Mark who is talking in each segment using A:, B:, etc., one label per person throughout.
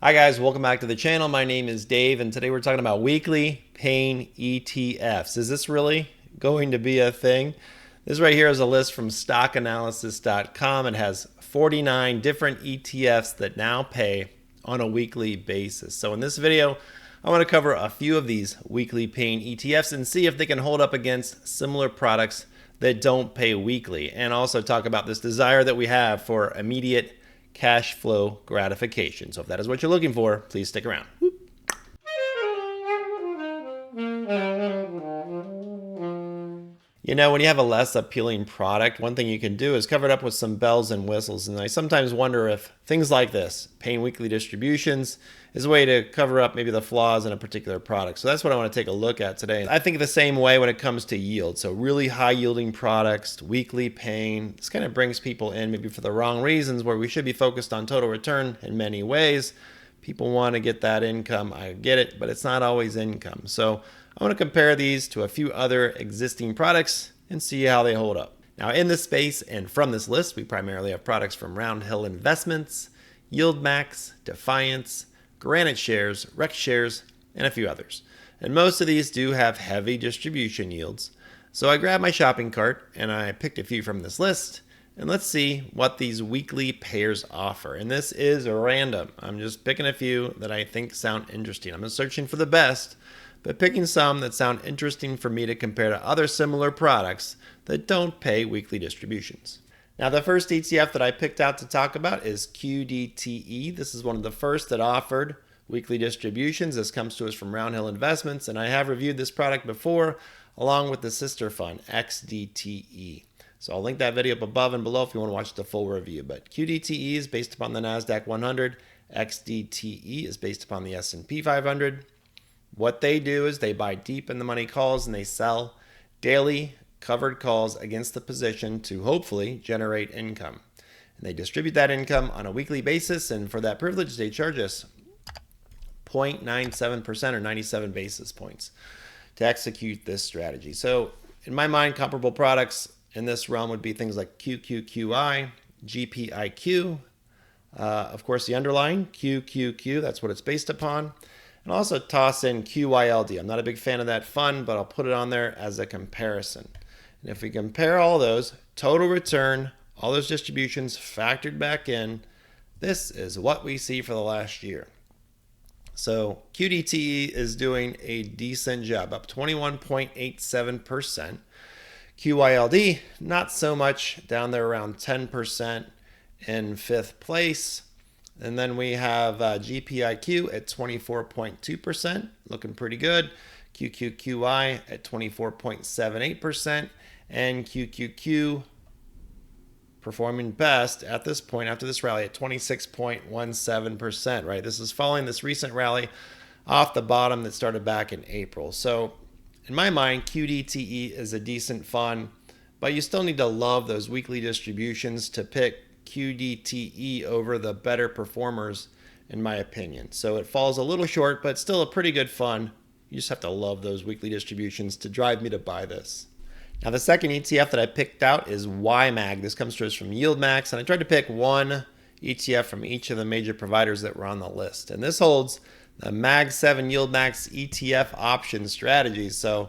A: Hi guys, welcome back to the channel. My name is Dave and today we're talking about weekly paying ETFs. Is this really going to be a thing? This right here is a list from stockanalysis.com. It has 49 different ETFs that now pay on a weekly basis. So in this video, I want to cover a few of these weekly paying ETFs and see if they can hold up against similar products that don't pay weekly, and also talk about this desire that we have for immediate cash flow gratification. So if that is what you're looking for, please stick around. You know, when you have a less appealing product, one thing you can do is cover it up with some bells and whistles. And I sometimes wonder if things like this, paying weekly distributions, is a way to cover up maybe the flaws in a particular product. So that's what I want to take a look at today. I think the same way when it comes to yield. So really high yielding products, weekly paying, this kind of brings people in maybe for the wrong reasons, where we should be focused on total return in many ways. People want to get that income. I get it, but it's not always income. So I want to compare these to a few other existing products and see how they hold up. Now in this space and from this list, we primarily have products from Round Hill Investments, YieldMax, Defiance, Granite Shares, Rex Shares, and a few others. And most of these do have heavy distribution yields. So I grabbed my shopping cart and I picked a few from this list. And let's see what these weekly payers offer. And this is random. I'm just picking a few that I think sound interesting. I'm not searching for the best, but picking some that sound interesting for me to compare to other similar products that don't pay weekly distributions. Now, the first ETF that I picked out to talk about is QDTE. This is one of the first that offered weekly distributions. This comes to us from Round Hill Investments, and I have reviewed this product before, along with the sister fund, XDTE. So I'll link that video up above and below if you want to watch the full review. But QDTE is based upon the NASDAQ 100. XDTE is based upon the S&P 500. What they do is they buy deep in the money calls and they sell daily covered calls against the position to hopefully generate income. And they distribute that income on a weekly basis, and for that privilege they charge us 0.97% or 97 basis points to execute this strategy. So in my mind, comparable products in this realm would be things like QQQY, GPIQ, of course the underlying QQQ, that's what it's based upon. And also toss in QYLD. I'm not a big fan of that fund, but I'll put it on there as a comparison. And if we compare all those, total return, all those distributions factored back in, this is what we see for the last year. So QDTE is doing a decent job, up 21.87%. QYLD, not so much, down there around 10% in fifth place. And then we have GPIQ at 24.2%, looking pretty good. QQQY at 24.78%. And QQQ performing best at this point after this rally at 26.17%, right? This is following this recent rally off the bottom that started back in April. So in my mind, QDTE is a decent fund, but you still need to love those weekly distributions to pick QDTE over the better performers, in my opinion. So it falls a little short, but still a pretty good fund. You just have to love those weekly distributions to drive me to buy this. Now, the second ETF that I picked out is YMAG. This comes to us from YieldMax, and I tried to pick one ETF from each of the major providers that were on the list. And this holds the MAG 7 YieldMax ETF option strategies. So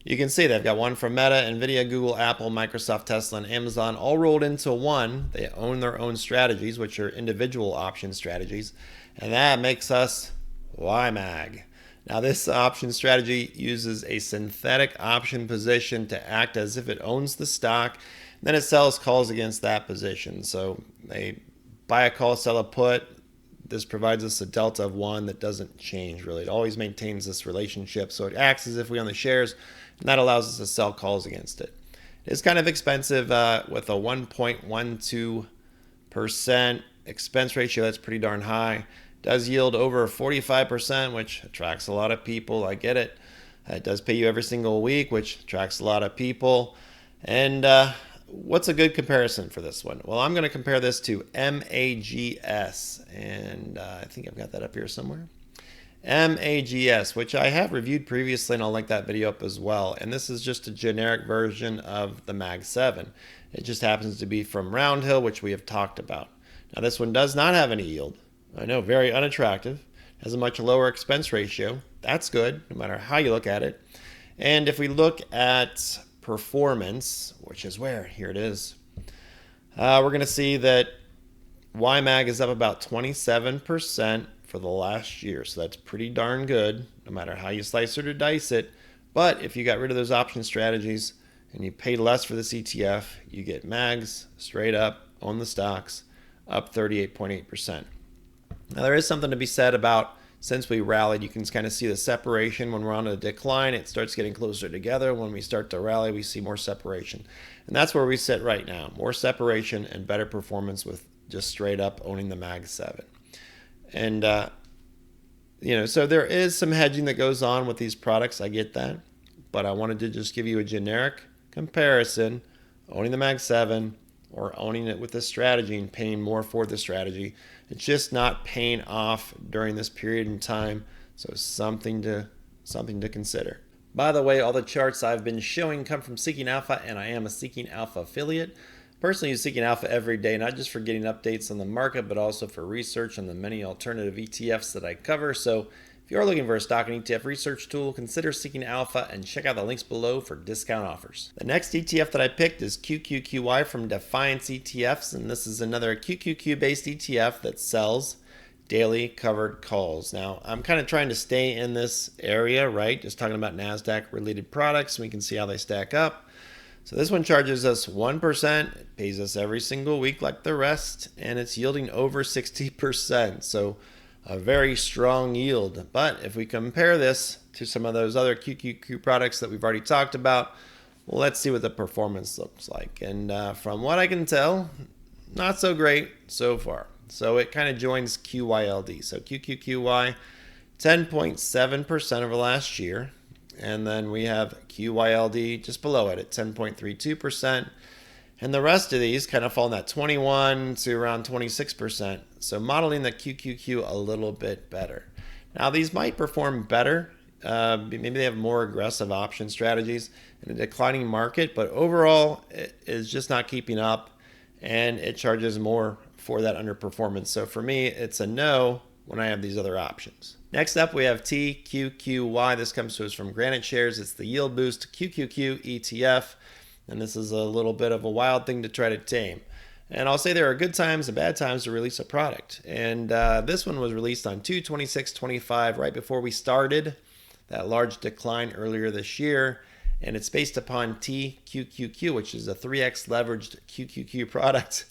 A: you can see they've got one from Meta, Nvidia, Google, Apple, Microsoft, Tesla, and Amazon all rolled into one. They own their own strategies, which are individual option strategies. And that makes us YMAG. Now, this option strategy uses a synthetic option position to act as if it owns the stock. Then it sells calls against that position. So they buy a call, sell a put. This provides us a delta of 1 that doesn't change really. It always maintains this relationship. So it acts as if we own the shares, and that allows us to sell calls against it. It's kind of expensive with a 1.12% expense ratio. That's pretty darn high. Does yield over 45%, which attracts a lot of people. I get it. It does pay you every single week, which attracts a lot of people. And what's a good comparison for this one? Well, I'm going to compare this to MAGS, and I think I've got that up here somewhere. MAGS, which I have reviewed previously, and I'll link that video up as well. And this is just a generic version of the MAG 7. It just happens to be from Round Hill, which we have talked about. Now, this one does not have any yield. I know, very unattractive. Has a much lower expense ratio. That's good, no matter how you look at it. And if we look at performance, which is where? Here it is. We're going to see that YMAG is up about 27% for the last year. So that's pretty darn good, no matter how you slice it or dice it. But if you got rid of those option strategies and you paid less for this ETF, you get MAGs straight up on the stocks, up 38.8%. Now, there is something to be said about since we rallied, you can kind of see the separation. When we're on a decline, it starts getting closer together. When we start to rally, we see more separation. And that's where we sit right now. More separation and better performance with just straight up owning the MAG 7. And, so there is some hedging that goes on with these products. I get that. But I wanted to just give you a generic comparison, owning the MAG 7 or owning it with a strategy and paying more for the strategy. It's just not paying off during this period in time, so something to consider. By the way, all the charts I've been showing come from Seeking Alpha, and I am a Seeking Alpha affiliate. Personally, use Seeking Alpha every day, not just for getting updates on the market, but also for research on the many alternative ETFs that I cover. So if you are looking for a stock and ETF research tool, consider Seeking Alpha and check out the links below for discount offers. The next ETF that I picked is QQQY from Defiance ETFs, and this is another QQQ-based ETF that sells daily covered calls. Now, I'm kind of trying to stay in this area, right? Just talking about NASDAQ-related products, and we can see how they stack up. So this one charges us 1%, it pays us every single week like the rest, and it's yielding over 60%. So a very strong yield. But if we compare this to some of those other QQQ products that we've already talked about, well, let's see what the performance looks like. And from what I can tell, not so great so far. So it kind of joins QYLD. So QQQY, 10.7% over last year. And then we have QYLD just below it at 10.32%. And the rest of these kind of fall in that 21 to around 26%. So modeling the QQQ a little bit better. Now these might perform better. Maybe they have more aggressive option strategies in a declining market, but overall it is just not keeping up and it charges more for that underperformance. So for me, it's a no when I have these other options. Next up, we have TQQY. This comes to us from Granite Shares. It's the Yield Boost QQQ ETF. And this is a little bit of a wild thing to try to tame. And I'll say there are good times and bad times to release a product. And this one was released on 2/26/25, right before we started that large decline earlier this year. And it's based upon TQQQ, which is a 3x leveraged QQQ product.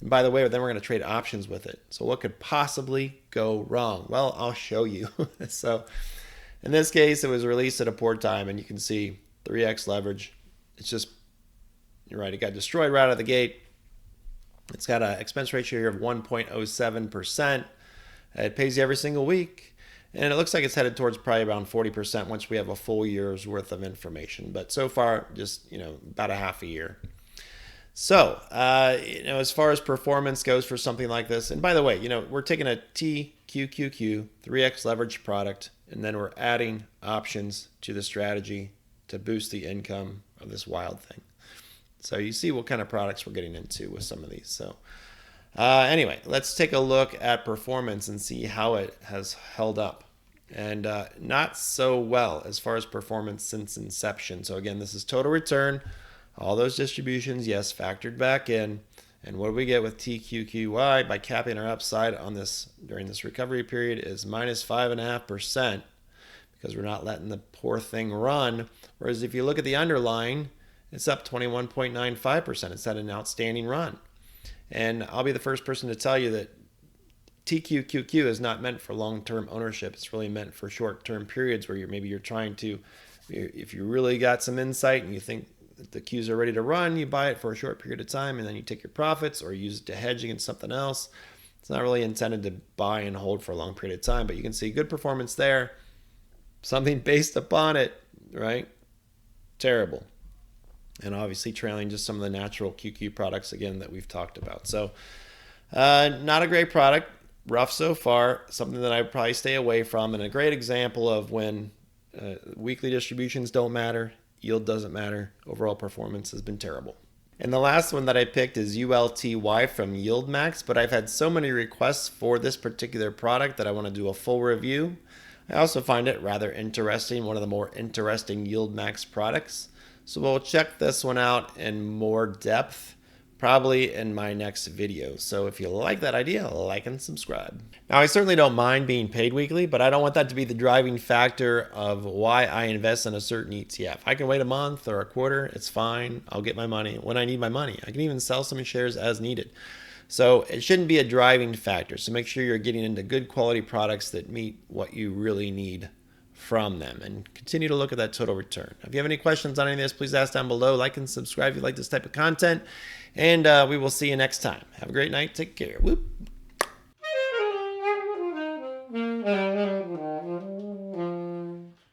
A: And by the way, then we're going to trade options with it. So what could possibly go wrong? Well, I'll show you. So in this case, it was released at a poor time, and you can see 3x leverage. It's just, you're right, it got destroyed right out of the gate. It's got an expense ratio here of 1.07%. It pays you every single week. And it looks like it's headed towards probably around 40% once we have a full year's worth of information. But so far, just, about a half a year. So, as far as performance goes for something like this, and by the way, we're taking a TQQQ 3x leverage product, and then we're adding options to the strategy to boost the income of this wild thing. So you see what kind of products we're getting into with some of these. So anyway, let's take a look at performance and see how it has held up. And not so well as far as performance since inception. So again, this is total return. All those distributions, yes, factored back in. And what do we get with TQQY by capping our upside on this during this recovery period is minus 5.5% because we're not letting the poor thing run. Whereas if you look at the underlying, it's up 21.95%. It's had an outstanding run. And I'll be the first person to tell you that TQQQ is not meant for long-term ownership. It's really meant for short-term periods where you're trying to, if you really got some insight and you think the Qs are ready to run, you buy it for a short period of time and then you take your profits or use it to hedge against something else. It's not really intended to buy and hold for a long period of time, but you can see good performance there. Something based upon it, right? Terrible. And obviously trailing just some of the natural QQ products again that we've talked about. So not a great product, rough so far, something that I'd probably stay away from, and a great example of when weekly distributions don't matter. Yield doesn't matter. Overall performance has been terrible. And the last one that I picked is ULTY from YieldMax, but I've had so many requests for this particular product that I want to do a full review. I also find it rather interesting, one of the more interesting YieldMax products. So we'll check this one out in more depth, probably in my next video. So if you like that idea, like and subscribe. Now, I certainly don't mind being paid weekly, but I don't want that to be the driving factor of why I invest in a certain ETF. I can wait a month or a quarter, it's fine. I'll get my money when I need my money. I can even sell some shares as needed. So it shouldn't be a driving factor. So make sure you're getting into good quality products that meet what you really need from them, and continue to look at that total return. If you have any questions on any of this, please ask down below. Like and subscribe if you like this type of content, and we will see you next time. Have a great night. Take care. Whoop.